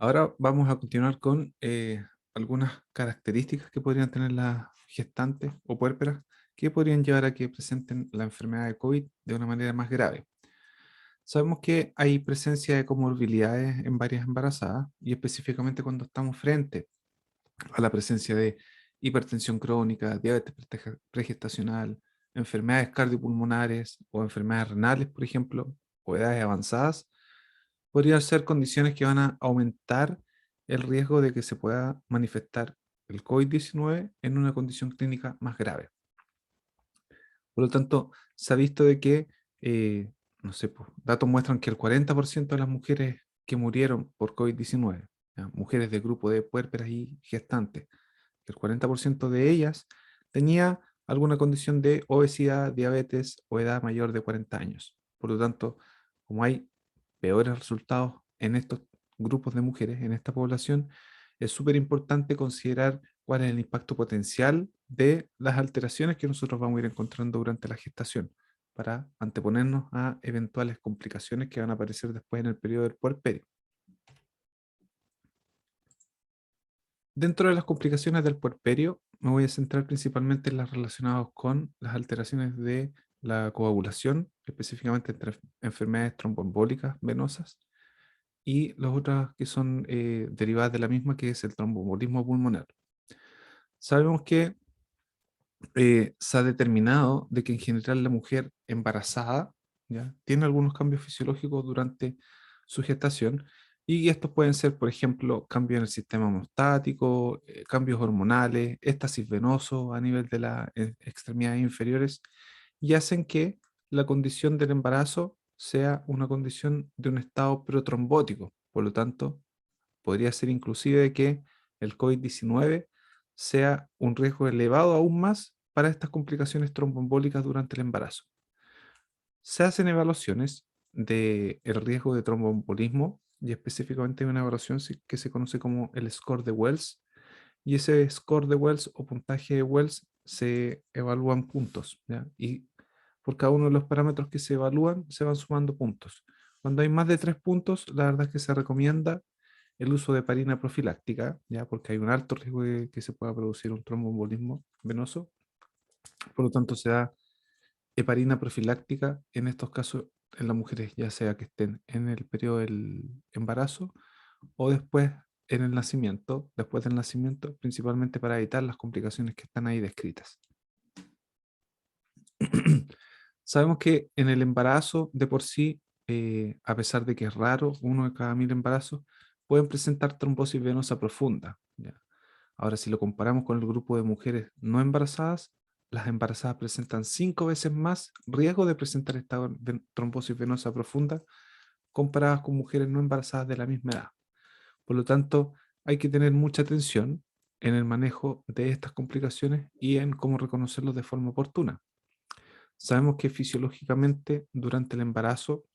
Ahora vamos a continuar con algunas características que podrían tener las gestantes o puérperas que podrían llevar a que presenten la enfermedad de COVID de una manera más grave. Sabemos que hay presencia de comorbilidades en varias embarazadas y específicamente cuando estamos frente a la presencia de hipertensión crónica, diabetes pregestacional, enfermedades cardiopulmonares o enfermedades renales, por ejemplo, o edades avanzadas, podrían ser condiciones que van a aumentar el riesgo de que se pueda manifestar el COVID-19 en una condición clínica más grave. Por lo tanto, se ha visto de que, no sé, pues, datos muestran que el 40% de las mujeres que murieron por COVID-19, ¿ya? Mujeres del grupo de puérperas y gestantes, el 40% de ellas tenía alguna condición de obesidad, diabetes o edad mayor de 40 años. Por lo tanto, como hay peores resultados en estos grupos de mujeres, en esta población, es súper importante considerar cuál es el impacto potencial de las alteraciones que nosotros vamos a ir encontrando durante la gestación para anteponernos a eventuales complicaciones que van a aparecer después en el periodo del puerperio. Dentro de las complicaciones del puerperio, me voy a centrar principalmente en las relacionadas con las alteraciones de la coagulación, específicamente entre enfermedades tromboembólicas venosas y las otras que son derivadas de la misma, que es el tromboembolismo pulmonar. Sabemos que se ha determinado de que en general la mujer embarazada, ¿ya?, tiene algunos cambios fisiológicos durante su gestación y estos pueden ser, por ejemplo, cambios en el sistema hemostático, cambios hormonales, éstasis venoso a nivel de las extremidades inferiores y hacen que la condición del embarazo sea una condición de un estado protrombótico. Por lo tanto, podría ser inclusive que el COVID-19 sea un riesgo elevado aún más para estas complicaciones tromboembólicas durante el embarazo. Se hacen evaluaciones del riesgo de tromboembolismo y específicamente hay una evaluación que se conoce como el score de Wells, y ese score de Wells o puntaje de Wells se evalúan puntos, ¿ya? Y por cada uno de los parámetros que se evalúan se van sumando puntos. Cuando hay más de 3 puntos, la verdad es que se recomienda el uso de heparina profiláctica, ¿ya? Porque hay un alto riesgo de que se pueda producir un tromboembolismo venoso. Por lo tanto, se da heparina profiláctica en estos casos en las mujeres, ya sea que estén en el periodo del embarazo o después en el nacimiento, después del nacimiento, principalmente para evitar las complicaciones que están ahí descritas. Sabemos que en el embarazo de por sí, a pesar de que es raro, 1 de cada 1000 embarazos, pueden presentar trombosis venosa profunda, ¿ya? Ahora, si lo comparamos con el grupo de mujeres no embarazadas, las embarazadas presentan 5 veces más riesgo de presentar esta trombosis venosa profunda comparadas con mujeres no embarazadas de la misma edad. Por lo tanto, hay que tener mucha atención en el manejo de estas complicaciones y en cómo reconocerlos de forma oportuna. Sabemos que fisiológicamente durante el embarazo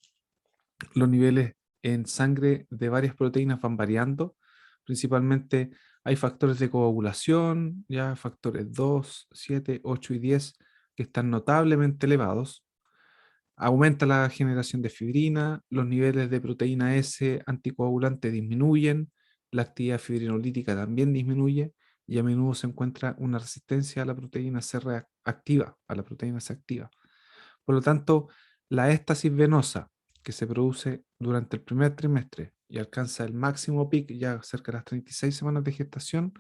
los niveles en sangre de varias proteínas van variando. Principalmente hay factores de coagulación, ya factores 2, 7, 8 y 10 que están notablemente elevados. Aumenta la generación de fibrina, los niveles de proteína S anticoagulante disminuyen, la actividad fibrinolítica también disminuye y a menudo se encuentra una resistencia a la proteína C activa, a la proteína C activa. Por lo tanto, la éstasis venosa que se produce durante el primer trimestre y alcanza el máximo pic ya cerca de las 36 semanas de gestación,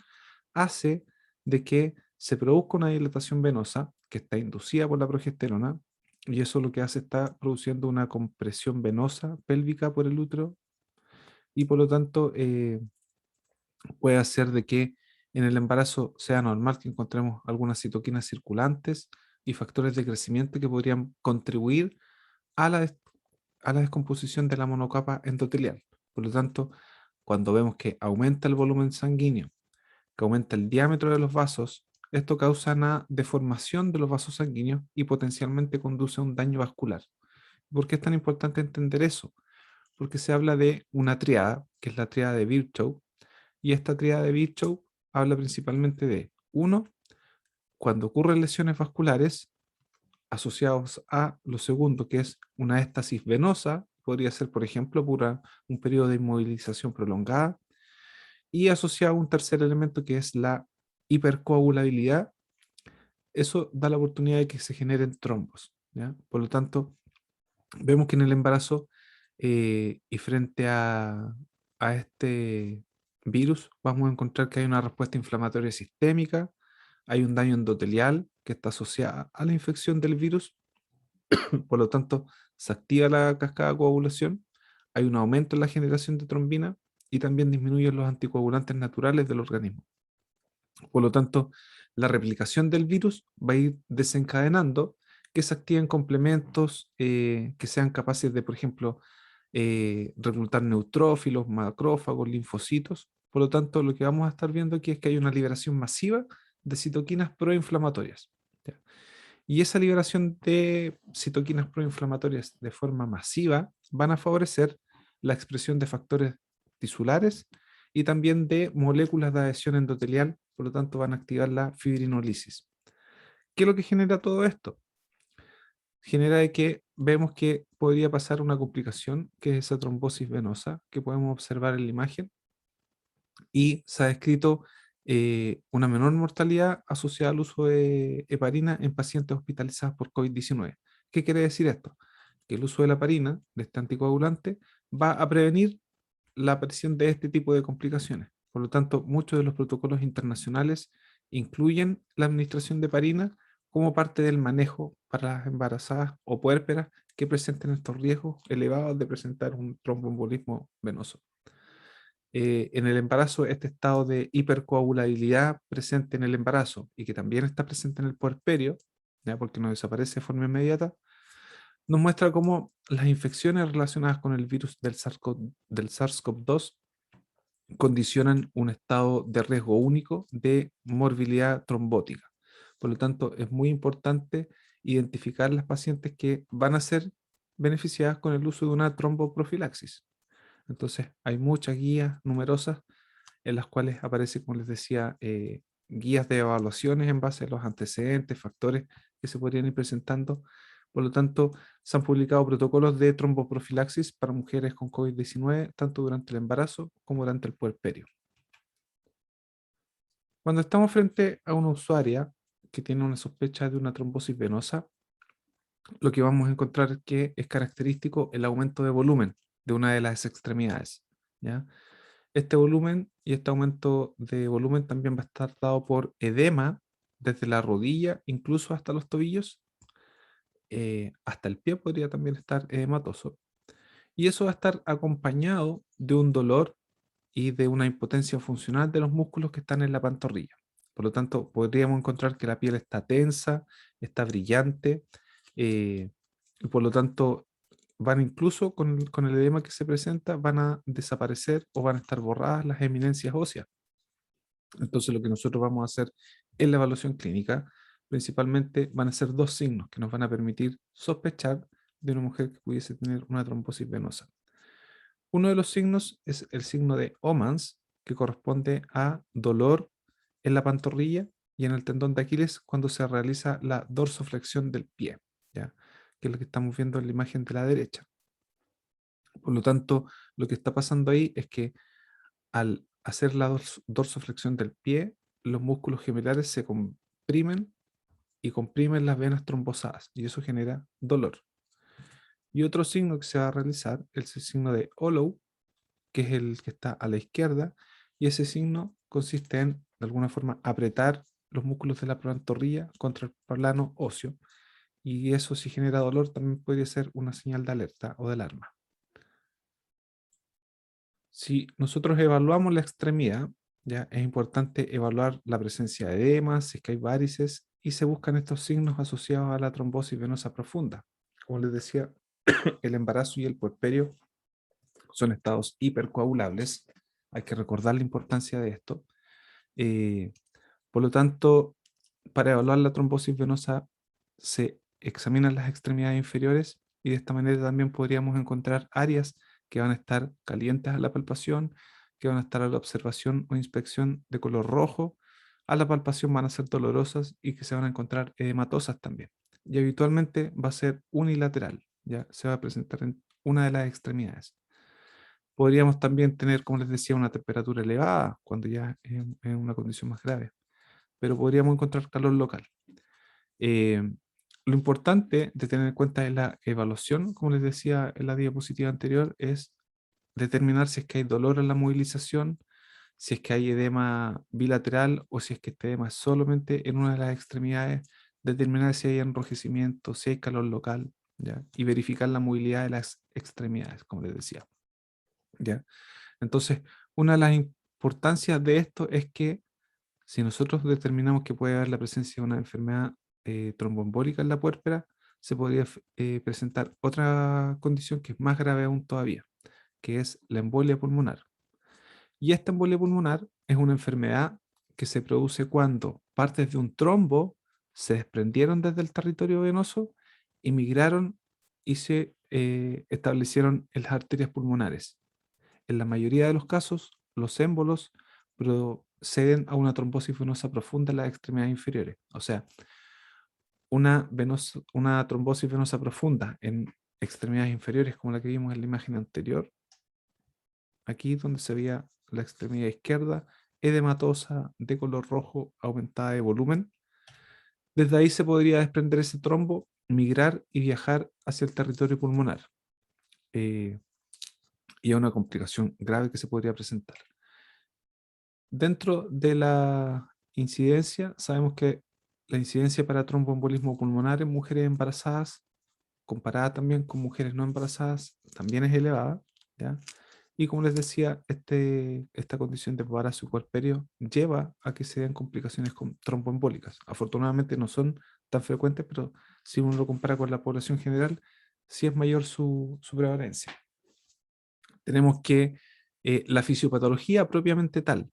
hace de que se produzca una dilatación venosa que está inducida por la progesterona y eso lo que hace está produciendo una compresión venosa pélvica por el útero y por lo tanto puede hacer de que en el embarazo sea normal que encontremos algunas citoquinas circulantes y factores de crecimiento que podrían contribuir a a la descomposición de la monocapa endotelial. Por lo tanto, cuando vemos que aumenta el volumen sanguíneo, que aumenta el diámetro de los vasos, esto causa una deformación de los vasos sanguíneos y potencialmente conduce a un daño vascular. ¿Por qué es tan importante entender eso? Porque se habla de una triada, que es la triada de Virchow, y esta triada de Virchow habla principalmente de, uno, cuando ocurren lesiones vasculares, asociados a lo segundo, que es una éstasis venosa, podría ser, por ejemplo, por un periodo de inmovilización prolongada, y asociado a un tercer elemento que es la hipercoagulabilidad, eso da la oportunidad de que se generen trombos, ¿ya? Por lo tanto, vemos que en el embarazo y frente a este virus, vamos a encontrar que hay una respuesta inflamatoria sistémica, hay un daño endotelial que está asociado a la infección del virus, por lo tanto, se activa la cascada de coagulación, hay un aumento en la generación de trombina y también disminuyen los anticoagulantes naturales del organismo. Por lo tanto, la replicación del virus va a ir desencadenando que se activen complementos que sean capaces de, por ejemplo, reclutar neutrófilos, macrófagos, linfocitos. Por lo tanto, lo que vamos a estar viendo aquí es que hay una liberación masiva de citoquinas proinflamatorias. ¿Ya? Y esa liberación de citoquinas proinflamatorias de forma masiva van a favorecer la expresión de factores tisulares y también de moléculas de adhesión endotelial, por lo tanto van a activar la fibrinolisis. ¿Qué es lo que genera todo esto? Genera de que vemos que podría pasar una complicación, que es esa trombosis venosa, que podemos observar en la imagen, y se ha descrito una menor mortalidad asociada al uso de heparina en pacientes hospitalizados por COVID-19. ¿Qué quiere decir esto? Que el uso de la heparina, de este anticoagulante, va a prevenir la aparición de este tipo de complicaciones. Por lo tanto, muchos de los protocolos internacionales incluyen la administración de heparina como parte del manejo para las embarazadas o puérperas que presenten estos riesgos elevados de presentar un tromboembolismo venoso. En el embarazo, este estado de hipercoagulabilidad presente en el embarazo y que también está presente en el puerperio, ¿ya? Porque no desaparece de forma inmediata, nos muestra cómo las infecciones relacionadas con el virus del SARS-CoV-2 condicionan un estado de riesgo único de morbilidad trombótica. Por lo tanto, es muy importante identificar las pacientes que van a ser beneficiadas con el uso de una tromboprofilaxis. Entonces, hay muchas guías numerosas en las cuales aparece, como les decía, guías de evaluaciones en base a los antecedentes, factores que se podrían ir presentando. Por lo tanto, se han publicado protocolos de tromboprofilaxis para mujeres con COVID-19, tanto durante el embarazo como durante el puerperio. Cuando estamos frente a una usuaria que tiene una sospecha de una trombosis venosa, lo que vamos a encontrar es que es característico el aumento de volumen de una de las extremidades, ¿ya? Este volumen y este aumento de volumen también va a estar dado por edema desde la rodilla, incluso hasta los tobillos, hasta el pie podría también estar edematoso. Y eso va a estar acompañado de un dolor y de una impotencia funcional de los músculos que están en la pantorrilla. Por lo tanto, podríamos encontrar que la piel está tensa, está brillante, eh, y por lo tanto van incluso con el edema que se presenta, van a desaparecer o van a estar borradas las eminencias óseas. Entonces lo que nosotros vamos a hacer en la evaluación clínica, principalmente van a ser dos signos que nos van a permitir sospechar de una mujer que pudiese tener una trombosis venosa. Uno de los signos es el signo de Omans, que corresponde a dolor en la pantorrilla y en el tendón de Aquiles cuando se realiza la dorsoflexión del pie, ¿ya? Que es lo que estamos viendo en la imagen de la derecha. Por lo tanto, lo que está pasando ahí es que al hacer la dorsoflexión del pie, los músculos gemelares se comprimen y comprimen las venas trombosadas y eso genera dolor. Y otro signo que se va a realizar es el signo de Hollow, que es el que está a la izquierda, y ese signo consiste en, de alguna forma, apretar los músculos de la pantorrilla contra el plano óseo, y eso si genera dolor también puede ser una señal de alerta o de alarma. Si nosotros evaluamos la extremidad, ya es importante evaluar la presencia de edemas, si es que hay varices, y se buscan estos signos asociados a la trombosis venosa profunda. Como les decía, el embarazo y el puerperio son estados hipercoagulables. Hay que recordar la importancia de esto. Eh, por lo tanto, para evaluar la trombosis venosa se examinan las extremidades inferiores y de esta manera también podríamos encontrar áreas que van a estar calientes a la palpación, que van a estar a la observación o inspección de color rojo, a la palpación van a ser dolorosas y que se van a encontrar edematosas también. Y habitualmente va a ser unilateral, ya se va a presentar en una de las extremidades. Podríamos también tener, como les decía, una temperatura elevada cuando ya es una condición más grave, pero podríamos encontrar calor local. Eh, lo importante de tener en cuenta en la evaluación, como les decía en la diapositiva anterior, es determinar si es que hay dolor en la movilización, si es que hay edema bilateral o si es que este edema es solamente en una de las extremidades, determinar si hay enrojecimiento, si hay calor local, ¿ya? Y verificar la movilidad de las extremidades, como les decía, ¿ya? Entonces, una de las importancias de esto es que si nosotros determinamos que puede haber la presencia de una enfermedad tromboembólica en la puérpera, se podría presentar otra condición que es más grave aún todavía, que es la embolia pulmonar. Y esta embolia pulmonar es una enfermedad que se produce cuando partes de un trombo se desprendieron desde el territorio venoso y migraron y se establecieron en las arterias pulmonares. En la mayoría de los casos, los émbolos proceden a una trombosis venosa profunda en las extremidades inferiores. O sea, una trombosis venosa profunda en extremidades inferiores, como la que vimos en la imagen anterior, aquí donde se veía la extremidad izquierda, edematosa, de color rojo, aumentada de volumen. Desde ahí se podría desprender ese trombo, migrar y viajar hacia el territorio pulmonar. eh, y es una complicación grave que se podría presentar. Dentro de la incidencia, sabemos que la incidencia para tromboembolismo pulmonar en mujeres embarazadas, comparada también con mujeres no embarazadas, también es elevada, ¿ya? Y como les decía, esta condición de embarazo y puerperio lleva a que se den complicaciones tromboembólicas. Afortunadamente no son tan frecuentes, pero si uno lo compara con la población general, sí es mayor su prevalencia. Tenemos que la fisiopatología propiamente tal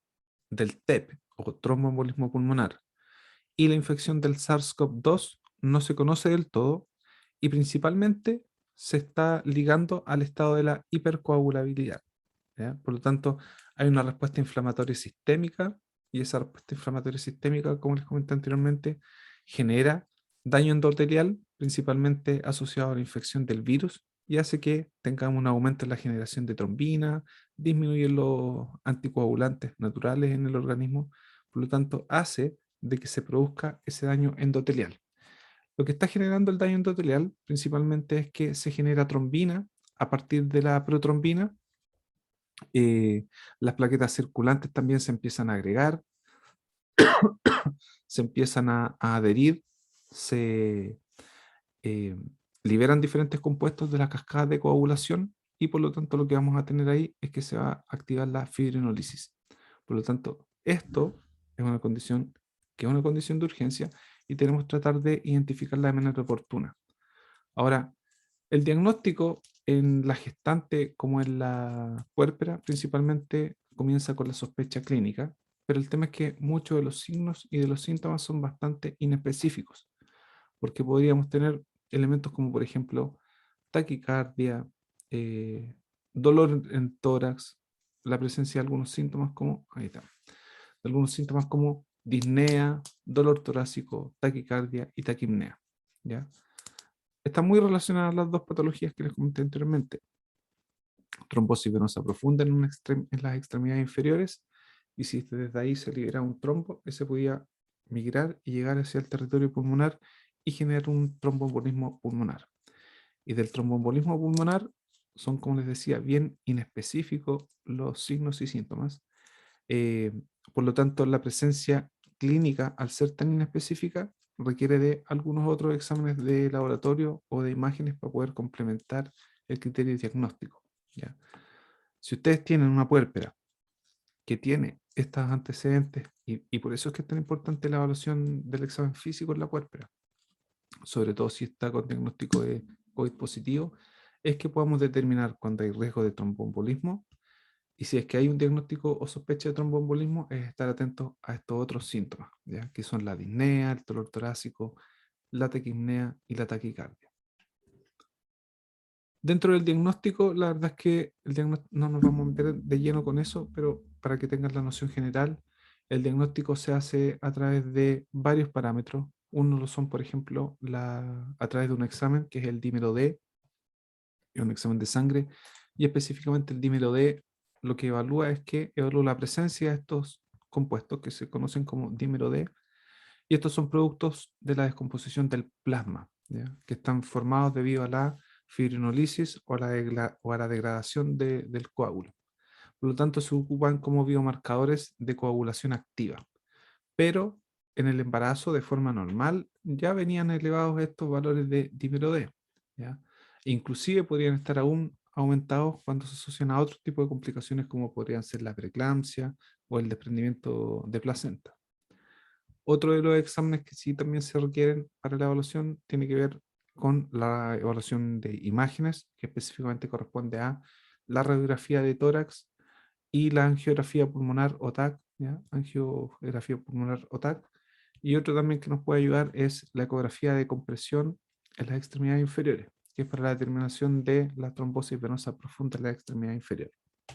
del TEP o tromboembolismo pulmonar y la infección del SARS-CoV-2 no se conoce del todo y principalmente se está ligando al estado de la hipercoagulabilidad, ¿ya? Por lo tanto, hay una respuesta inflamatoria sistémica y esa respuesta inflamatoria sistémica, como les comenté anteriormente, genera daño endotelial, principalmente asociado a la infección del virus y hace que tengamos un aumento en la generación de trombina, disminuye los anticoagulantes naturales en el organismo, por lo tanto, hace de que se produzca ese daño endotelial. Lo que está generando el daño endotelial principalmente es que se genera trombina a partir de la protrombina. Las plaquetas circulantes también se empiezan a agregar, se empiezan a adherir, se eh, liberan diferentes compuestos de la cascada de coagulación y por lo tanto lo que vamos a tener ahí es que se va a activar la fibrinólisis. Por lo tanto, esto es una condición que es una condición de urgencia y tenemos que tratar de identificarla de manera oportuna. Ahora, el diagnóstico en la gestante como en la puérpera principalmente comienza con la sospecha clínica, pero el tema es que muchos de los signos y de los síntomas son bastante inespecíficos, porque podríamos tener elementos como por ejemplo taquicardia, eh, dolor en tórax, la presencia de algunos síntomas como, ahí está, de algunos síntomas como disnea, dolor torácico, taquicardia y taquipnea, ¿ya? Están muy relacionadas las dos patologías que les comenté anteriormente. Trombosis venosa profunda en las extremidades inferiores, y si desde ahí se libera un trombo, ese podía migrar y llegar hacia el territorio pulmonar y generar un tromboembolismo pulmonar. Y del tromboembolismo pulmonar son, como les decía, bien inespecíficos los signos y síntomas. Eh, por lo tanto, la presencia clínica, al ser tan inespecífica, requiere de algunos otros exámenes de laboratorio o de imágenes para poder complementar el criterio diagnóstico, ¿ya? Si ustedes tienen una puérpera que tiene estos antecedentes, y por eso es que es tan importante la evaluación del examen físico en la puérpera, sobre todo si está con diagnóstico de COVID positivo, es que podamos determinar cuando hay riesgo de tromboembolismo. Y si es que hay un diagnóstico o sospecha de tromboembolismo, es estar atento a estos otros síntomas, ¿ya? Que son la disnea, el dolor torácico, la taquipnea y la taquicardia. Dentro del diagnóstico, la verdad es que no nos vamos a meter de lleno con eso, pero para que tengan la noción general, el diagnóstico se hace a través de varios parámetros. Uno lo son, por ejemplo, a través de un examen que es el dímero D, es un examen de sangre y específicamente el dímero D lo que evalúa es que evalúa la presencia de estos compuestos que se conocen como dímero D, y estos son productos de la descomposición del plasma, ¿ya? Que están formados debido a la fibrinolisis o, o a la degradación del coágulo. Por lo tanto, se ocupan como biomarcadores de coagulación activa. Pero en el embarazo, de forma normal, ya venían elevados estos valores de dímero D, ¿ya? Inclusive podrían estar aún aumentados cuando se asocian a otro tipo de complicaciones como podrían ser la preeclampsia o el desprendimiento de placenta. Otro de los exámenes que sí también se requieren para la evaluación tiene que ver con la evaluación de imágenes, que específicamente corresponde a la radiografía de tórax y la angiografía pulmonar o TAC, ¿ya? Angiografía pulmonar o TAC. Y otro también que nos puede ayudar es la ecografía de compresión en las extremidades inferiores, que es para la determinación de la trombosis venosa profunda en la extremidad inferior.